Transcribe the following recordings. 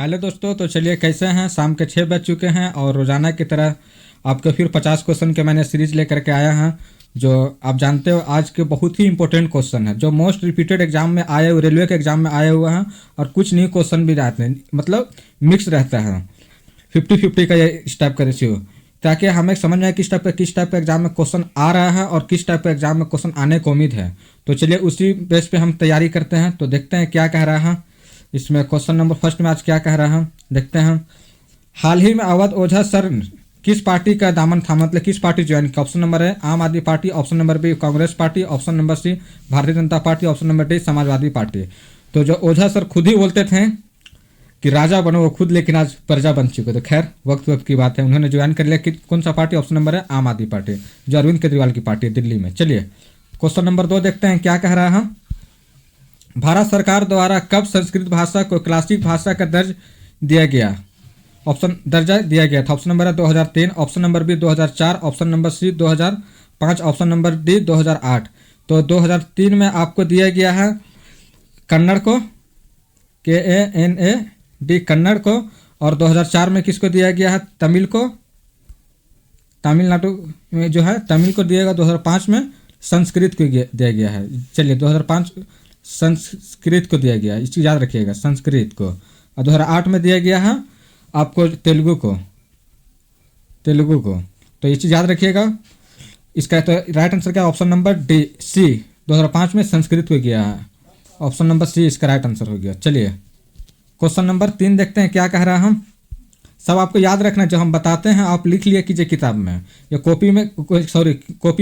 Hello दोस्तों, तो चलिए कैसे हैं। शाम के 6 बज चुके हैं और रोज़ाना की तरह आपके फिर 50 क्वेश्चन के मैंने सीरीज लेकर के आया हैं। जो आप जानते हो आज के बहुत ही इंपॉर्टेंट क्वेश्चन है, जो मोस्ट रिपीटेड एग्जाम में आए हुए, रेलवे के एग्जाम में आए हुए हैं। और कुछ न्यू क्वेश्चन भी रहते हैं, मतलब मिक्स रहता है। 50-50 का ये इस टाइप का रेशियो, ताकि हमें समझ में आए किस टाइप का एग्जाम में क्वेश्चन आ रहा है और किस टाइप का एग्जाम में क्वेश्चन आने को उम्मीद है। तो चलिए उसी बेस पे हम तैयारी करते हैं। तो देखते हैं क्या कह रहा है इसमें। क्वेश्चन नंबर फर्स्ट में आज क्या कह रहा है, देखते हैं। हाल ही में अवध ओझा सर किस पार्टी का दामन थामा, मतलब किस पार्टी ज्वाइन किया। ऑप्शन नंबर है Aam Aadmi party, option number B Congress party, option number C Bharatiya Janata party, option number D Samajwadi party. तो जो ओझा सर खुद ही बोलते थे कि राजा बनो वो खुद, लेकिन आज प्रजा बन चुके। तो खैर वक्त की बात है, उन्होंने ज्वाइन कर लिया कि कौन सा पार्टी। ऑप्शन नंबर है आम आदमी पार्टी, जो अरविंद केजरीवाल की पार्टी है दिल्ली में। चलिए क्वेश्चन नंबर 2 देखते हैं क्या कह रहा है। भारत सरकार द्वारा कब संस्कृत भाषा को क्लासिक भाषा का दर्जा दिया गया था। ऑप्शन नंबर है 2003, option number B 2004, option number C 2005, option number D 2008। तो 2003 में आपको दिया गया है कन्नड़ को, KANAD कन्नड़ को। और 2004 में किसको दिया गया है, तमिल को, तमिलनाडु में जो है तमिल को दिएगा। 2005 में संस्कृत को दिया गया है। चलिए 2005 संस्कृत को दिया गया है, इसको याद रखिएगा, संस्कृत को। और 2008 में दिया गया है आपको तेलुगु को। तो ये चीज़ याद रखिएगा। इसका तो राइट आंसर क्या है, ऑप्शन नंबर डी सी, 2005 में संस्कृत को गया है। ऑप्शन नंबर सी इसका राइट आंसर हो गया। चलिए क्वेश्चन नंबर 3 देखते हैं क्या कह रहा है। हम सब आपको याद रखना, जो हम बताते हैं आप लिख लिया कीजिए किताब में या कॉपी में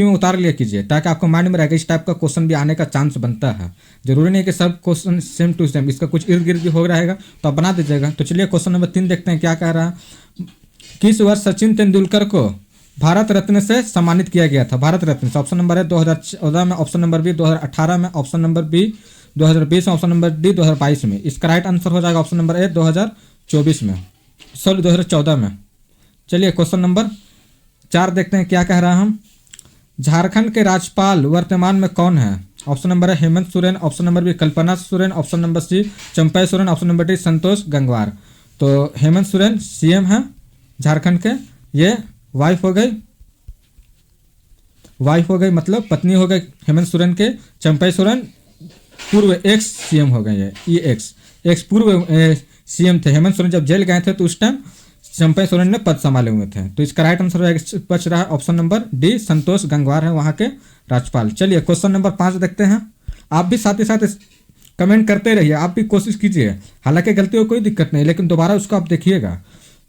उतार लिया कीजिए, ताकि आपको माइंड में रहेगा। इस टाइप का क्वेश्चन भी आने का चांस बनता है। जरूरी नहीं कि सब क्वेश्चन सेम टू सेम, इसका कुछ इर्द गिर्द भी हो रहेगा तो आप बना दीजिएगा। तो चलिए क्वेश्चन नंबर 3 देखते हैं क्या कह रहा है। किस वर्ष सचिन तेंदुलकर को भारत रत्न से सम्मानित किया गया था। भारत रत्न से ऑप्शन नंबर है 2014 में, ऑप्शन नंबर बी 2018 में, ऑप्शन नंबर बी 2020 में, ऑप्शन नंबर डी 2022 में। इसका राइट आंसर हो जाएगा ऑप्शन नंबर ए 2024 में, 2014 में। चलिए क्वेश्चन नंबर 4 देखते हैं क्या कह रहा है। हम झारखंड के राज्यपाल वर्तमान में कौन है। ऑप्शन नंबर है Hemant Soren, option number B Kalpana Soren, option number C Champai Soren, option number D Santosh Gangwar. तो हेमंत सोरेन सीएम है झारखंड के। ये वाइफ हो गई, मतलब पत्नी हो गई हेमंत सोरेन के। चंपई सोरेन पूर्व एक्स सीएम हो गए, ये एक्स पूर्व सीएम थे। हेमंत सोरेन जब जेल गए थे तो उस टाइम चंपई सोरेन ने पद संभाले हुए थे। तो इसका राइट आंसर बच रहा है option number D Santosh Gangwar है वहाँ के राज्यपाल। चलिए क्वेश्चन नंबर 5 देखते हैं। आप भी साथ ही साथ कमेंट करते रहिए, आप भी कोशिश कीजिए। हालांकि गलती हो कोई दिक्कत नहीं, लेकिन दोबारा उसको आप देखिएगा।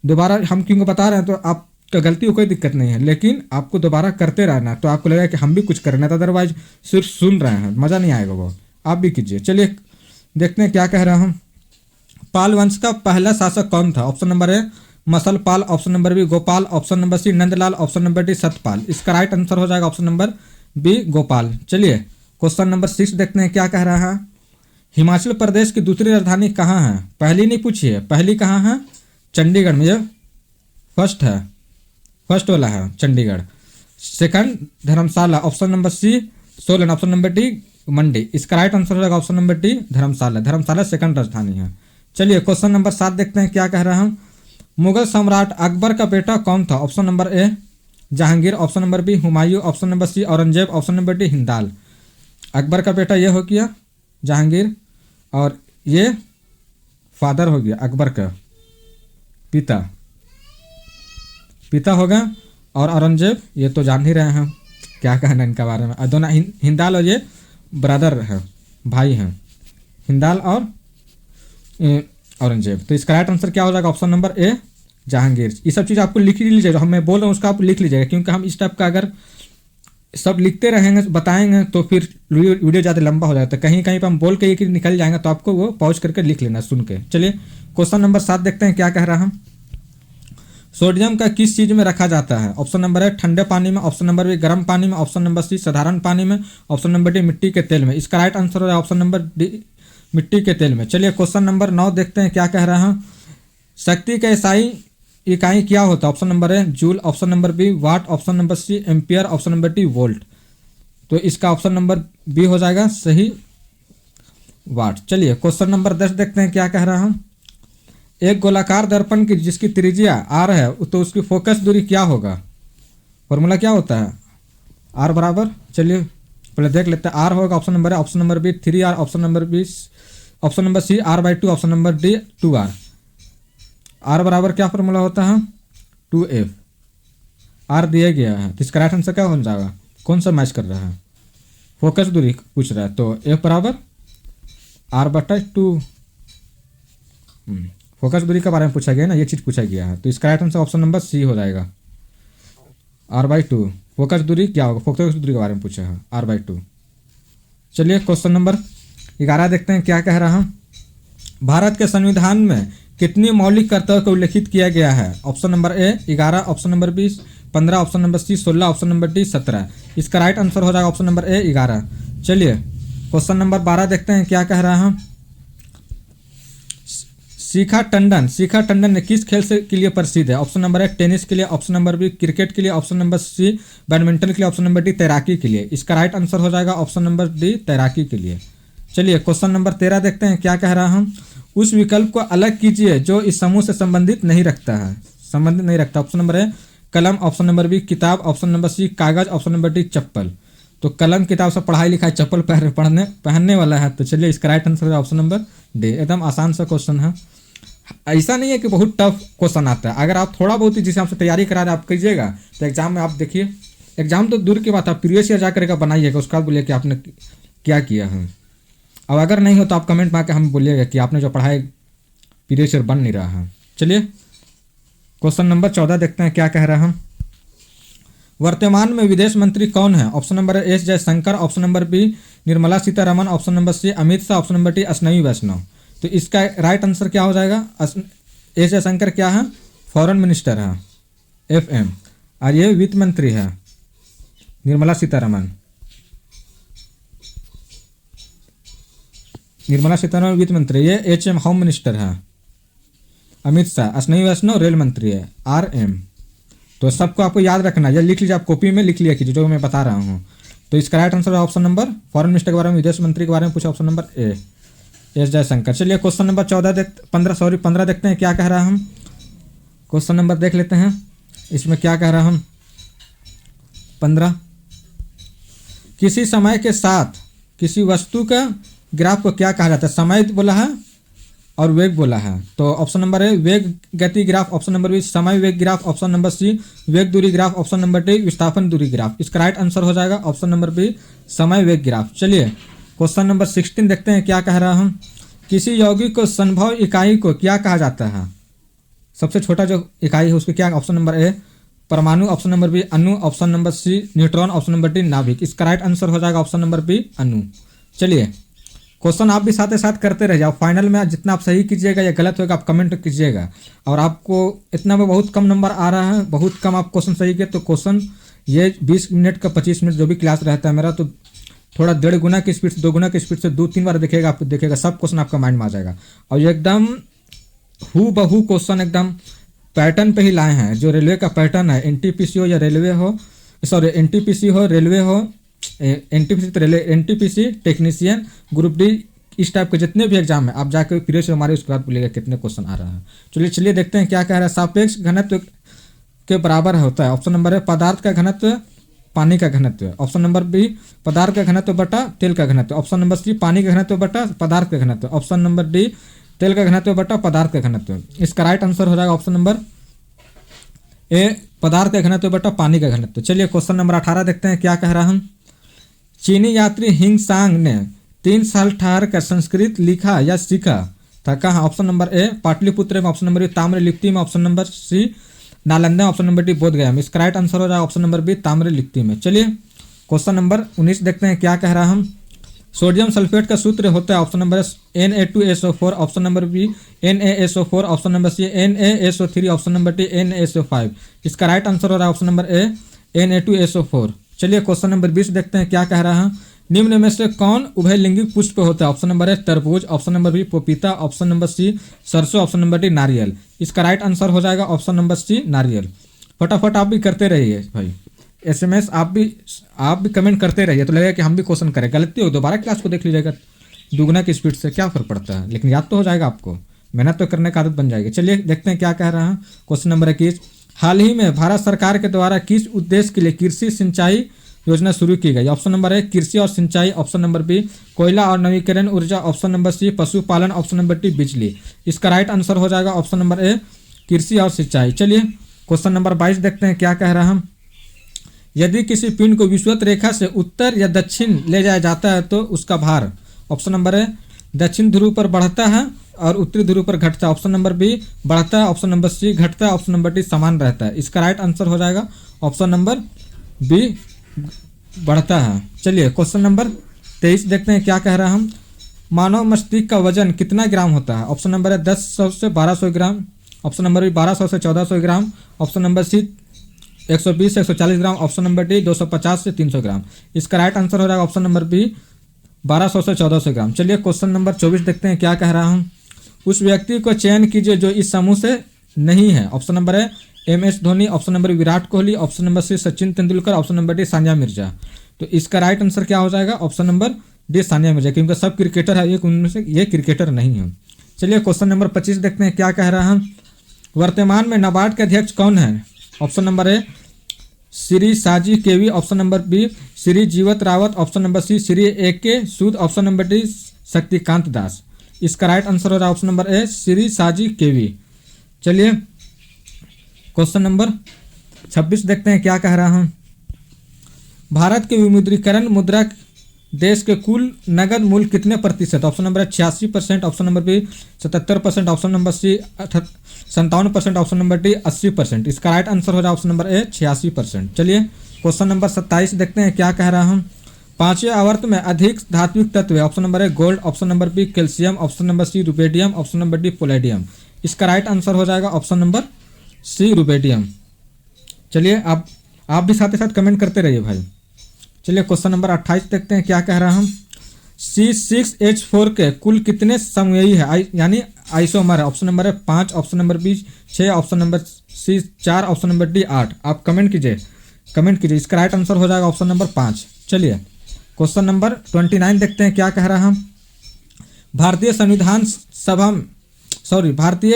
दोबारा हम क्योंकि बता रहे हैं तो आप तो गलती हो कोई दिक्कत नहीं है, लेकिन आपको दोबारा करते रहना, तो आपको लगेगा कि हम भी कुछ कर रहे हैं। अदरवाइज सिर्फ सुन रहे हैं, मज़ा नहीं आएगा वो। आप भी कीजिए। चलिए देखते हैं क्या कह रहा हूँ। पाल वंश का पहला शासक कौन था। Option number A Masal Pal, option number B Gopal, option number C Nandlal, option number D Satpal. इसका राइट आंसर हो जाएगा ऑप्शन नंबर बी गोपाल। चलिए क्वेश्चन नंबर 6 देखते हैं क्या कह रहा है। हिमाचल प्रदेश की दूसरी राजधानी कहाँ है। पहली नहीं पूछिए, पहली कहाँ है, चंडीगढ़ में। ये फर्स्ट वाला है Chandigarh. Second Dharamshala, option number C Solan, option number D Mandi. इसका राइट आंसर हो जाएगा option number D Dharamshala second राजधानी है। चलिए क्वेश्चन नंबर 7 देखते हैं क्या कह रहा हूँ। मुगल सम्राट अकबर का बेटा कौन था। Option number A Jahangir, option number B Humayun, option number C Aurangzeb, option number D Hindal. Akbar का बेटा ये हो गया जहांगीर, और ये फादर हो गया अकबर का पिता हो गया। और औरंगजेब ये तो जान ही रहे हैं क्या कहना इनका बारे में। दोनों हिंदाल और ये ब्रदर हैं, भाई हैं, हिंदाल और औरंगजेब। तो इसका राइट आंसर क्या हो जाएगा ऑप्शन नंबर ए जहांगीर। ये सब चीज़ आपको लिख लीजिएगा, जो मैं बोल रहा हूँ उसका आप लिख लीजिएगा, क्योंकि हम इस टाइप का अगर सब लिखते रहेंगे बताएंगे तो फिर वीडियो ज़्यादा लंबा हो जाता है। कहीं कहीं पर हम बोल के निकल जाएंगे, तो आपको वो पॉज करके लिख लेना सुन के। चलिए क्वेश्चन नंबर 7 देखते हैं क्या कह रहा है। सोडियम का किस चीज़ में रखा जाता है। ऑप्शन नंबर है ठंडे पानी में, ऑप्शन नंबर बी गर्म पानी में, ऑप्शन नंबर सी साधारण पानी में, ऑप्शन नंबर डी मिट्टी के तेल में। इसका राइट आंसर है ऑप्शन नंबर डी मिट्टी के तेल में। चलिए क्वेश्चन नंबर 9 देखते हैं क्या कह रहा है। शक्ति का SI इकाई क्या होता है। ऑप्शन नंबर है joule, option number B watt, option number C ampere, option number D volt. तो इसका ऑप्शन नंबर बी हो जाएगा सही, वाट। चलिए क्वेश्चन नंबर 10 देखते हैं क्या कह रहा हूँ। एक गोलाकार दर्पण की जिसकी त्रिज्या आर है तो उसकी फोकस दूरी क्या होगा? फॉर्मूला क्या होता है? आर बराबर, चलिए पहले देख लेते हैं। आर होगा ऑप्शन नंबर है, option number B 3R, option number B, option number C R/2, option number D 2R। R बराबर क्या फॉर्मूला होता है? 2F। आर दिया गया है तो इसका राइट आंसर क्या हो जाएगा? कौन सा मैच कर रहा है? फोकस दूरी पूछ रहा है तो F बराबर R/2। फोकस दूरी के बारे में पूछा गया ना, ये चीज़ पूछा गया है तो इसका right answer option number C हो जाएगा, R/2। फोकस दूरी क्या होगा? फोकस दूरी के बारे में पूछा है, R/2। चलिए क्वेश्चन नंबर 11 देखते हैं क्या कह रहा है। भारत के संविधान में कितनी मौलिक कर्तव्य को उल्लेखित किया गया है? Option number A 11, option number B 15, option number C 16, option number D 17। इसका राइट आंसर हो जाएगा ऑप्शन नंबर ए 11। चलिए क्वेश्चन नंबर 12 देखते हैं क्या कह रहा है। शिखा टंडन ने किस खेल के लिए प्रसिद्ध है? ऑप्शन नंबर ए टेनिस के लिए, ऑप्शन नंबर बी क्रिकेट के लिए, ऑप्शन नंबर सी बैडमिंटन के लिए, ऑप्शन नंबर डी तैराकी के लिए। इसका राइट आंसर हो जाएगा ऑप्शन नंबर डी तैराकी के लिए। चलिए क्वेश्चन नंबर 13 देखते हैं क्या कह रहा हूँ। उस विकल्प को अलग कीजिए जो इस समूह से संबंधित नहीं रखता है, संबंधित नहीं रखता। ऑप्शन नंबर ए कलम, ऑप्शन नंबर बी किताब, ऑप्शन नंबर सी कागज, ऑप्शन नंबर डी चप्पल। तो कलम किताब से पढ़ाई लिखाई, चप्पल पहनने वाला है तो चलिए इसका राइट आंसर है ऑप्शन नंबर डी। एकदम आसान सा क्वेश्चन है, ऐसा नहीं है कि बहुत टफ क्वेश्चन आता है। अगर आप थोड़ा बहुत जिस हिसाब से तैयारी करा रहे आप कीजिएगा तो एग्जाम में आप देखिए, एग्जाम तो दूर की बात है, प्रीवियस ईयर जा करके बनाइएगा, उसके बाद बोलिए कि आपने क्या किया है। अब अगर नहीं हो तो आप कमेंट में आकर हमें बोलिएगा कि आपने जो पढ़ाई प्रीवियस ईयर बन नहीं रहा है। चलिए क्वेश्चन नंबर 14 देखते हैं क्या कह रहा है। वर्तमान में विदेश मंत्री कौन है? Option number A S Jaishankar, option number B Nirmala Sitharaman, option number C Amit Shah, option number D Ashwini Vaishnaw. तो इसका राइट आंसर क्या हो जाएगा? एस जयशंकर क्या है? फॉरेन मिनिस्टर है, FM, और ये वित्त मंत्री है निर्मला सीतारमण। निर्मला सीतारमण वित्त मंत्री, ये HM होम मिनिस्टर है। अमित शाह, अश्विनी वैष्णव रेल मंत्री है, RM। तो सबको आपको याद रखना, या लिख लीजिए, आप कॉपी में लिख लिया कीजिए जो मैं बता रहा हूँ। तो इसका राइट आंसर है ऑप्शन नंबर, फॉरेन मिनिस्टर के बारे में, विदेश मंत्री के बारे में पूछा, option number A S Jaishankar. चलिए क्वेश्चन नंबर 15 देखते हैं क्या कह रहा हम। क्वेश्चन नंबर देख लेते हैं इसमें क्या कह रहा हम। 15, किसी समय के साथ किसी वस्तु का ग्राफ को क्या कहा जाता है? समय बोला है और वेग बोला है। तो ऑप्शन नंबर ए वेग गति ग्राफ, ऑप्शन नंबर बी समय वेग ग्राफ, ऑप्शन नंबर सी वेग दूरी ग्राफ, ऑप्शन नंबर डी विस्थापन दूरी ग्राफ। इसका राइट आंसर हो जाएगा ऑप्शन नंबर बी समय वेग ग्राफ। चलिए क्वेश्चन नंबर 16 देखते हैं क्या कह रहा हूँ। किसी यौगिक को संभव इकाई को क्या कहा जाता है? सबसे छोटा जो इकाई है उसको क्या? ऑप्शन नंबर ए परमाणु, ऑप्शन नंबर बी अणु, option number C neutron, option number D नाभिक। इसका राइट आंसर हो जाएगा ऑप्शन नंबर बी अणु। चलिए क्वेश्चन आप भी साथ साथ करते रहिए, आप फाइनल में जितना आप सही कीजिएगा या गलत होगा आप कमेंट कीजिएगा। और आपको इतना में बहुत कम नंबर आ रहा है, बहुत कम आप क्वेश्चन सही किए तो क्वेश्चन ये 20 मिनट का 25 मिनट जो भी क्लास रहता है मेरा, तो थोड़ा 1.5 गुना की स्पीड से 2 गुना की स्पीड से 2-3 बार देखिएगा, आप देखिएगा सब क्वेश्चन आपका माइंड में आ जाएगा। और ये एकदम हूबहू क्वेश्चन एकदम पैटर्न पे ही लाए हैं, जो रेलवे का पैटर्न है, NTPC हो या रेलवे हो, सॉरी NTPC हो रेलवे हो, NTPC तो railway, NTPC technician, group D, इस टाइप के जितने भी एग्जाम है आप जाकर फिर से हमारे उसके बाद बोलिएगा कितने क्वेश्चन आ रहा है। चलिए देखते हैं क्या कह रहा है। सापेक्ष घनत्व के बराबर होता है। ऑप्शन नंबर है पदार्थ का घनत्व पानी का घनत्व, ऑप्शन नंबर बी पदार्थ का घनत्व बटा तेल का घनत्व, ऑप्शन नंबर सी पानी का घनत्व बटा पदार्थ का घनत्व, ऑप्शन नंबर डी तेल का घनत्व बटा पदार्थ का घनत्व। इसका राइट आंसर हो जाएगा ऑप्शन नंबर ए पदार्थ का घनत्व बटा पानी का घनत्व। चलिए क्वेश्चन नंबर 18 देखते हैं क्या कह रहा हम। चीनी यात्री हिंगसांग ने 3 साल ठहर कर संस्कृत लिखा या सीखा था कहाँ? ऑप्शन नंबर ए पाटलिपुत्र में, ऑप्शन नंबर बी ताम्रलिप्ति में, option number C Nalanda, option number D Bodhgaya में। इसका राइट आंसर हो जाएगा ऑप्शन नंबर बी ताम्रलिप्ति में। चलिए क्वेश्चन नंबर 19 देखते हैं क्या कह रहा हम। सोडियम सल्फेट का सूत्र होता है option number Na2SO4, option number B NaSO4, option number C NaSO3, option number D NaSO5। इसका राइट आंसर हो रहा है ऑप्शन नंबर ए Na2SO4। चलिए क्वेश्चन नंबर 20 देखते हैं क्या कह रहा है। निम्न में से कौन उभयलिंगिक पुष्प होता है? ऑप्शन नंबर ए तरबूज, ऑप्शन नंबर बी पपीता, ऑप्शन नंबर सी सरसों, ऑप्शन नंबर डी नारियल। इसका राइट आंसर हो जाएगा ऑप्शन नंबर सी नारियल। फटाफट आप भी करते रहिए भाई, SMS आप भी कमेंट करते रहिए तो लगेगा कि हम भी क्वेश्चन करें। गलती हो दोबारा क्लास को देख लीजिएगा, 2 गुना की स्पीड से क्या फर्क पड़ता है, लेकिन याद तो हो जाएगा आपको। मेहनत तो करने का आदत बन जाएगी। चलिए देखते हैं क्या कह रहा है। क्वेश्चन नंबर 21, हाल ही में भारत सरकार के द्वारा किस उद्देश्य के लिए कृषि सिंचाई योजना शुरू की गई? ऑप्शन नंबर ए कृषि और सिंचाई, ऑप्शन नंबर बी कोयला और नवीकरण ऊर्जा, ऑप्शन नंबर सी पशुपालन, ऑप्शन नंबर डी बिजली। इसका राइट आंसर हो जाएगा ऑप्शन नंबर ए कृषि और सिंचाई। चलिए क्वेश्चन नंबर 22 देखते हैं क्या कह रहा है। यदि किसी पिंड को विषुवत रेखा से उत्तर या दक्षिण ले जाया जाता है तो उसका भार, ऑप्शन नंबर ए दक्षिण ध्रुव पर बढ़ता है और उत्तरी ध्रुव पर घटता है, ऑप्शन नंबर बी बढ़ता है, ऑप्शन नंबर सी घटता है, ऑप्शन नंबर डी समान रहता है। इसका राइट आंसर हो जाएगा ऑप्शन नंबर बी बढ़ता है। चलिए क्वेश्चन नंबर 23 देखते हैं क्या कह रहा है हम। मानव मस्तिष्क का वजन कितना ग्राम होता है? ऑप्शन नंबर है 1000 से 1200 ग्राम, ऑप्शन नंबर बी 1200 से 1400 ग्राम, ऑप्शन नंबर सी 120 से 140 ग्राम, ऑप्शन नंबर डी 250 से 300 ग्राम। इसका राइट आंसर हो जाएगा ऑप्शन नंबर बी 1200 से 1400 ग्राम। चलिए क्वेश्चन नंबर 24 देखते हैं क्या कह रहा हूँ। उस व्यक्ति को चयन कीजिए जो इस समूह से नहीं है। ऑप्शन नंबर है MS Dhoni, option number Virat Kohli, option number C Sachin Tendulkar, option number D Sania Mirza. तो इसका राइट आंसर क्या हो जाएगा? Option number D Sania Mirza, क्योंकि सब क्रिकेटर है, एक उनमें से ये क्रिकेटर नहीं है। चलिए क्वेश्चन नंबर 25 देखते हैं क्या कह रहा है। वर्तमान में नाबार्ड के अध्यक्ष कौन है? Option number A Shri Saji KV, option number B Shri Jivat Rawat, option number C Shri AK Sood, option number D Shaktikanta Das. इसका राइट आंसर हो रहा है option number A Shri Saji केवी। चलिए क्वेश्चन नंबर 26 देखते हैं क्या कह रहा है। भारत के विमुद्रीकरण मुद्रा देश के कुल नगद मूल्य कितने प्रतिशत? Option number 86%, option number B 77%, option number C 57%, option number D 80%। इसका राइट आंसर हो रहा है ऑप्शन नंबर ए 86%। चलिए क्वेश्चन नंबर 27 देखते हैं क्या कह रहा हूँ। पांचवें आवर्त में अधिक धात्विक तत्व है। Option number A gold, option number B calcium, option number C rubidium, option number D palladium. इसका राइट आंसर हो जाएगा ऑप्शन नंबर सी रुबेडियम। चलिए आप भी साथ ही साथ कमेंट करते रहिए भाई। चलिए क्वेश्चन नंबर 28 देखते हैं क्या कह रहा हम। C6H4 के कुल कितने समूही है, यानी आइसोमर है? ऑप्शन नंबर है 5, option number B 6, option number C 4, option number D 8। आप कमेंट कीजिए। इसका राइट आंसर हो जाएगा ऑप्शन नंबर 5। चलिए क्वेश्चन नंबर 29 देखते हैं क्या कह रहा हम। भारतीय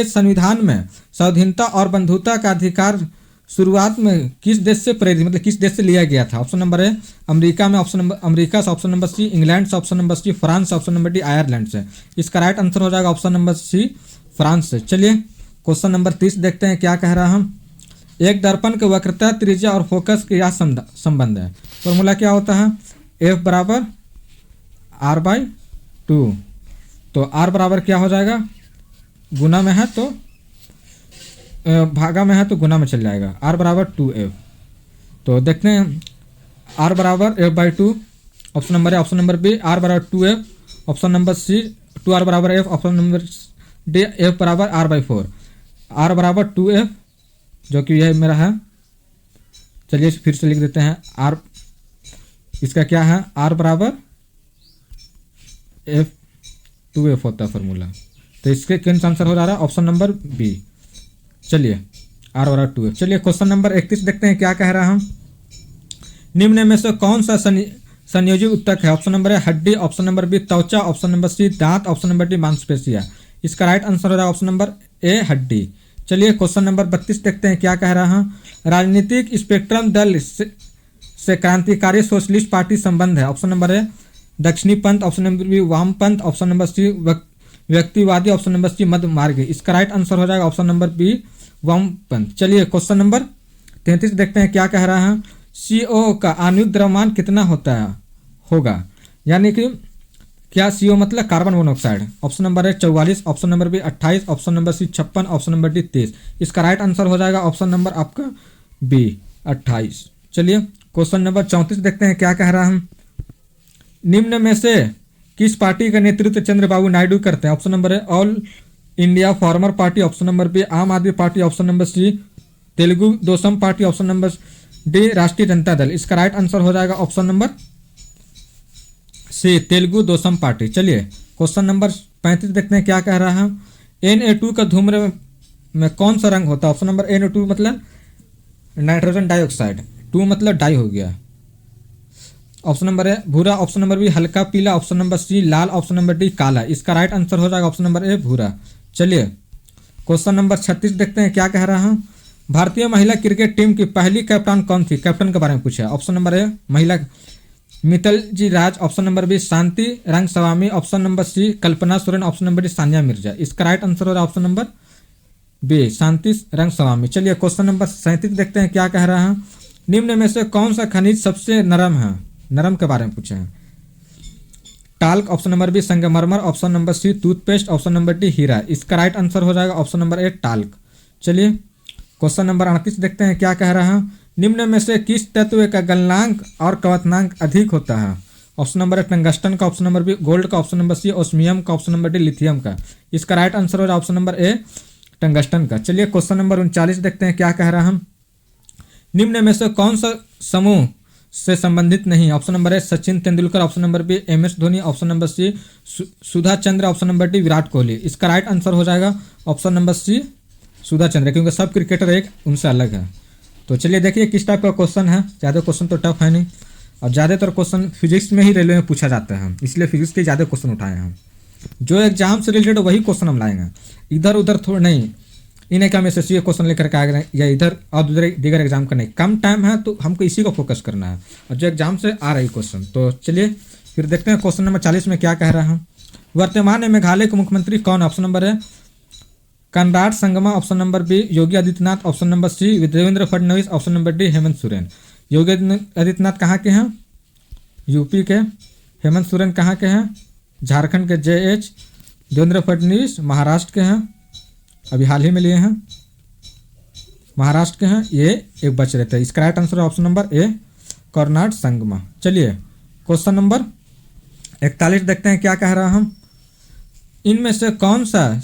संविधान में स्वाधीनता और बंधुता का अधिकार शुरुआत में किस देश से प्रेरित, मतलब किस देश से लिया गया था? ऑप्शन नंबर है अमेरिका में, ऑप्शन नंबर अमेरिका से, ऑप्शन नंबर सी इंग्लैंड से, ऑप्शन नंबर सी फ्रांस से, ऑप्शन नंबर डी आयरलैंड से। इसका राइट आंसर हो जाएगा ऑप्शन नंबर सी फ्रांस से। चलिए क्वेश्चन नंबर 30 देखते हैं क्या कह रहा हम। एक दर्पण के वक्रता, त्रिज्या और फोकस के यह संबंध है। फॉर्मूला क्या होता है? F बराबर R/2। तो R बराबर क्या हो जाएगा? गुना में है तो भागा में है तो गुना में चल जाएगा। R बराबर 2F। तो देखते हैं R बराबर F/2, ऑप्शन नंबर है ऑप्शन नंबर बी R बराबर 2F, option number C 2R बराबर F, option number D F बराबर R/4। R बराबर 2F जो कि यह मेरा है। चलिए फिर से लिख देते हैं R, इसका क्या है? R बराबर F2F होता है फॉर्मूला। तो इसके कौन सा आंसर हो जा रहा है? Option number B. चलिए R बराबर 2F। चलिए क्वेश्चन नंबर 31 देखते हैं क्या कह रहा हम। निम्न में से कौन सा संयोजी उत्तक है? ऑप्शन नंबर है हड्डी, ऑप्शन नंबर बी त्वचा, ऑप्शन नंबर सी दांत, ऑप्शन नंबर डी मांसपेशियां। इसका राइट आंसर हो रहा है ऑप्शन नंबर ए हड्डी। चलिए क्वेश्चन नंबर 32 देखते हैं क्या कह रहा है। राजनीतिक स्पेक्ट्रम दल से क्रांतिकारी सोशलिस्ट पार्टी संबंध है। ऑप्शन नंबर है दक्षिणी पंथ, ऑप्शन नंबर बी वामपंथ, ऑप्शन नंबर सी व्यक्तिवादी, ऑप्शन नंबर सी मध्य मार्ग। इसका राइट आंसर हो जाएगा ऑप्शन नंबर बी वामपंथ। चलिए क्वेश्चन नंबर 33 देखते हैं क्या कह रहा है। CO का आणविक द्रव्यमान कितना होगा, यानी कि क्या CO मतलब कार्बन मोनोऑक्साइड। ऑप्शन नंबर है 44, option number B 28, option number C 56, option number D 23। इसका राइट आंसर हो जाएगा ऑप्शन नंबर आपका बी 28। चलिए क्वेश्चन नंबर 34 देखते हैं क्या कह रहा हम। निम्न में से किस पार्टी का नेतृत्व चंद्रबाबू नायडू करते हैं? ऑप्शन नंबर है all India farmer party, option number B Aam Aadmi party, option number C Telugu Desam party, option number D Rashtriya Janata Dal. इसका राइट आंसर हो जाएगा option number C Telugu Desam party. चलिए क्वेश्चन नंबर 35 देखते हैं क्या कह रहा है। Na2 का धूम्र में कौन सा रंग होता है? ऑप्शन नंबर Na2 मतलब नाइट्रोजन डाइऑक्साइड, 2 मतलब डाई हो गया। ऑप्शन नंबर है भूरा, ऑप्शन नंबर बी हल्का पीला, ऑप्शन नंबर सी लाल, ऑप्शन नंबर डी काला। इसका राइट आंसर हो जाएगा ऑप्शन नंबर ए भूरा। चलिए क्वेश्चन नंबर 36 देखते हैं क्या कह रहा है। भारतीय महिला क्रिकेट टीम की पहली कप्तान कौन थी? कैप्टन के बारे में पूछा है। ऑप्शन नंबर ए महिला Mittal ji Raj, option number B Shanti Rangaswamy, option number C Kalpana Soren, option number D Sania Mirza. इसका राइट आंसर हो रहा है option number B Shanti Rangaswamy. चलिए क्वेश्चन नंबर 37 देखते हैं क्या कह रहा है। निम्न में से कौन सा खनिज सबसे नरम है? नरम के बारे में पूछा है। टाल्क, ऑप्शन नंबर बी संगमरमर, option number C toothpaste, option number D हीरा। इसका राइट आंसर हो जाएगा ऑप्शन नंबर ए टाल्क। चलिए क्वेश्चन नंबर 38 देखते हैं क्या कह रहा है। निम्न में से किस तत्व का गलनांक और कवचनांक अधिक होता है? ऑप्शन नंबर ए टंगस्टन का, ऑप्शन नंबर बी गोल्ड का, ऑप्शन नंबर सी ओस्मियम का, ऑप्शन नंबर डी लिथियम का। इसका राइट आंसर हो रहा है ऑप्शन नंबर ए टंगस्टन का। चलिए क्वेश्चन नंबर 39 देखते हैं क्या कह रहा है। निम्न में से कौन सा समूह से संबंधित नहीं? Option number A Sachin Tendulkar, option number B MS Dhoni, option number C Sudha Chandra, option number D Virat Kohli. इसका राइट आंसर हो जाएगा ऑप्शन नंबर सी सुधा चंद्र, क्योंकि सब क्रिकेटर एक उनसे अलग है। तो चलिए देखिए किस टाइप का क्वेश्चन है। ज़्यादा क्वेश्चन तो टफ है नहीं, और ज़्यादातर क्वेश्चन फिजिक्स में ही रेलवे में पूछा जाता है, इसलिए फिजिक्स के ज़्यादा क्वेश्चन उठाए हैं। जो एग्जाम से रिलेटेड वही क्वेश्चन हम लाएंगे, इधर उधर थोड़ा नहीं। इन्हें क्या हम SSC के क्वेश्चन लेकर के आ गए या इधर और दीगर एग्जाम का नहीं। कम टाइम है तो हमको इसी को फोकस करना है, और जो एग्जाम से आ रही क्वेश्चन। तो चलिए फिर देखते हैं क्वेश्चन नंबर 40 में क्या कह रहा है। वर्तमान में मेघालय के मुख्यमंत्री कौन? ऑप्शन नंबर है Conrad Sangma, option number B Yogi Adityanath, option number C Devendra Fadnavis, option number D Hemant Soren. Yogi Adityanath कहाँ के हैं? यूपी के। हेमंत सोरेन कहाँ के हैं? झारखंड के JH। देवेंद्र फडणवीस महाराष्ट्र के हैं, अभी हाल ही में लिए हैं, महाराष्ट्र के हैं। ये एक बच रहते हैं। इसका राइट आंसर ऑप्शन नंबर ए कर्नाड संगमा। चलिए क्वेश्चन नंबर 41 देखते हैं क्या कह रहा हम। इनमें से कौन सा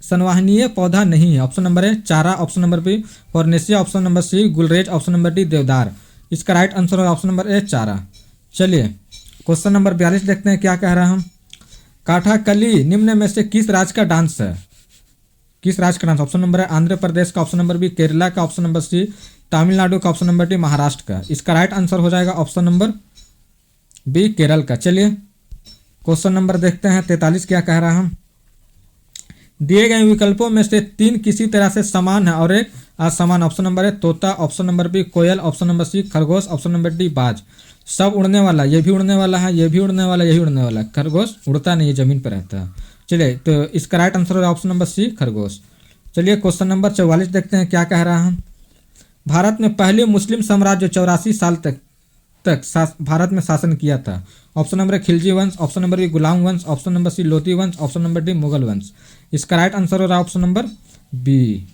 संवाहनीय पौधा नहीं है? ऑप्शन नंबर ए चारा, ऑप्शन नंबर बी फॉर्नेसिया, ऑप्शन नंबर सी गुलरेज, ऑप्शन नंबर डी देवदार। इसका राइट आंसर है ऑप्शन नंबर ए चारा। चलिए क्वेश्चन नंबर 42 देखते हैं क्या कह रहा हम। काठाकली निम्न में से किस राज्य का डांस है? किस राज्य का डांस? ऑप्शन नंबर है आंध्र प्रदेश का, ऑप्शन नंबर बी केरला का, ऑप्शन नंबर सी तमिलनाडु का, ऑप्शन नंबर डी महाराष्ट्र का। इसका राइट आंसर हो जाएगा ऑप्शन नंबर बी केरल का। चलिए क्वेश्चन नंबर देखते हैं 43 क्या कह रहा हम। दिए गए विकल्पों में से 3 किसी तरह से समान है और एक असमान। ऑप्शन नंबर है तोता, ऑप्शन नंबर बी कोयल, ऑप्शन नंबर सी खरगोश, ऑप्शन नंबर डी बाज। सब उड़ने वाला, ये भी उड़ने वाला है, ये भी उड़ने वाला, यही उड़ने वाला है। खरगोश उड़ता नहीं, ये जमीन पर रहता है। चलिए तो इसका राइट आंसर है ऑप्शन नंबर सी खरगोश। चलिए क्वेश्चन नंबर 44 देखते हैं क्या कह रहा है। भारत में पहले मुस्लिम साम्राज्य 84 साल तक भारत में शासन किया था। ऑप्शन नंबर खिलजी वंश, ऑप्शन नंबर बी गुलाम वंश, ऑप्शन नंबर सी लोधी वंश, ऑप्शन नंबर डी मुगल वंश। इसका राइट आंसर हो रहा है ऑप्शन नंबर बी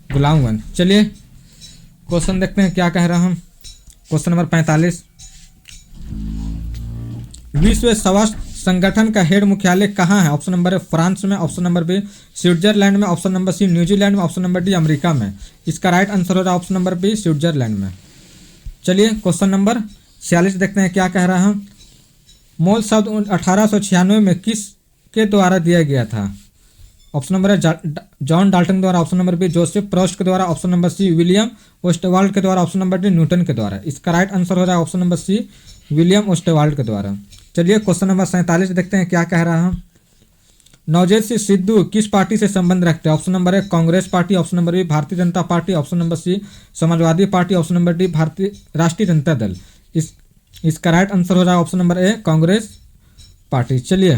गुलाम वंश। चलिए क्वेश्चन देखते हैं क्या कह रहा हम। क्वेश्चन नंबर 45, विश्व स्वास्थ्य संगठन का हेड मुख्यालय कहाँ है? ऑप्शन नंबर है फ्रांस में, ऑप्शन नंबर बी स्विट्जरलैंड में, ऑप्शन नंबर सी न्यूजीलैंड में, ऑप्शन नंबर डी अमेरिका में। इसका राइट आंसर हो रहा है ऑप्शन नंबर बी स्विट्जरलैंड में। चलिए क्वेश्चन नंबर 46 देखते हैं क्या कह रहा है। मोल शब्द 1896 में किस के द्वारा दिया गया था? ऑप्शन नंबर है जॉन डाल्टन द्वारा, option number B Joseph Proust के द्वारा, option number C William Ostwald के द्वारा, ऑप्शन नंबर डी न्यूटन के द्वारा। इसका राइट आंसर हो रहा है option number C William Ostwald के द्वारा। चलिए क्वेश्चन नंबर 47 देखते हैं क्या कह रहा है। नवजोत सिंह सिद्धू किस पार्टी से संबंध रखते हैं? ऑप्शन नंबर है Congress party, option number B Bharatiya Janata party, option number C Samajwadi party, option number D Bharatiya Rashtriya Janata Dal. इसका राइट आंसर हो रहा है ऑप्शन नंबर ए कांग्रेस पार्टी। चलिए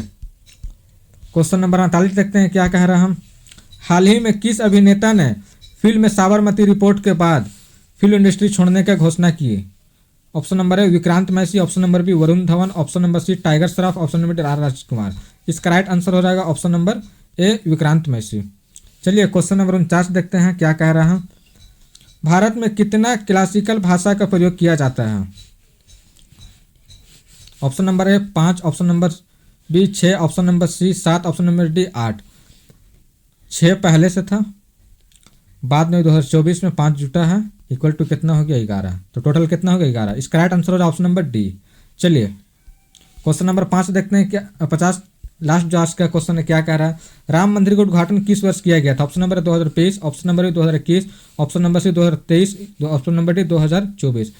क्वेश्चन नंबर 48 देखते हैं क्या कह रहा हम। हाल ही में किस अभिनेता ने फिल्म साबरमती रिपोर्ट के बाद फिल्म इंडस्ट्री छोड़ने की घोषणा की? ऑप्शन नंबर है Vikrant Massey, option number B Varun Dhawan, option number C Tiger Shroff, option number D R Rajkumar. इसका राइट आंसर हो जाएगा option number A Vikrant Massey. चलिए क्वेश्चन नंबर 49 देखते हैं क्या कह रहा है। भारत में कितना क्लासिकल भाषा का प्रयोग किया जाता है? Option number A 5, option number B 6, option number C 7, option number D 8। 6 पहले से था, बाद में 2024 में 5 जुटा है, इक्वल टू कितना हो गया 11। तो टोटल कितना हो गया 11। इसका राइट आंसर हो रहा है ऑप्शन नंबर डी। चलिए क्वेश्चन नंबर 5 देखते हैं क्या 50 लास्ट जो आज का क्वेश्चन है क्या कह रहा है। राम मंदिर का उद्घाटन किस वर्ष किया गया था? Option number 2023, option number 2021, option number C 2023, option number D 2024।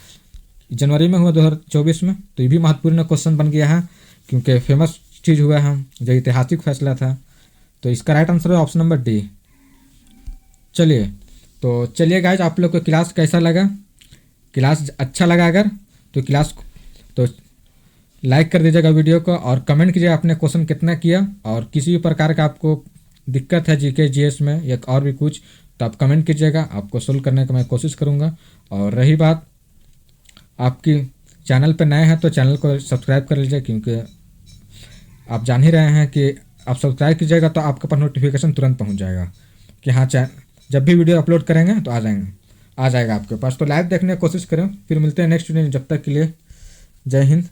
जनवरी में हुआ 2024 में। तो ये भी महत्वपूर्ण क्वेश्चन बन गया है क्योंकि फेमस चीज़ हुआ है, जो ऐतिहासिक फैसला था। तो इसका राइट आंसर है ऑप्शन नंबर डी। चलिए, तो चलिए गाइज, आप लोग को क्लास कैसा लगा? क्लास अच्छा लगा अगर तो क्लास तो लाइक कर दीजिएगा वीडियो को, और कमेंट कीजिएगा आपने क्वेश्चन कितना किया, और किसी भी प्रकार का आपको दिक्कत है जीके जीएस में या और भी कुछ, तो आप कमेंट कीजिएगा, आपको सोल्व करने का मैं कोशिश करूँगा। और रही बात आपकी चैनल पर नए हैं तो चैनल को सब्सक्राइब कर लीजिए, क्योंकि आप जान ही रहे हैं कि आप सब्सक्राइब कीजिएगा तो आपके पास नोटिफिकेशन तुरंत पहुंच जाएगा कि हाँ जब भी वीडियो अपलोड करेंगे तो आ जाएगा आपके पास। तो लाइव देखने की कोशिश करें। फिर मिलते हैं नेक्स्ट वीडियो में, जब तक के लिए जय हिंद।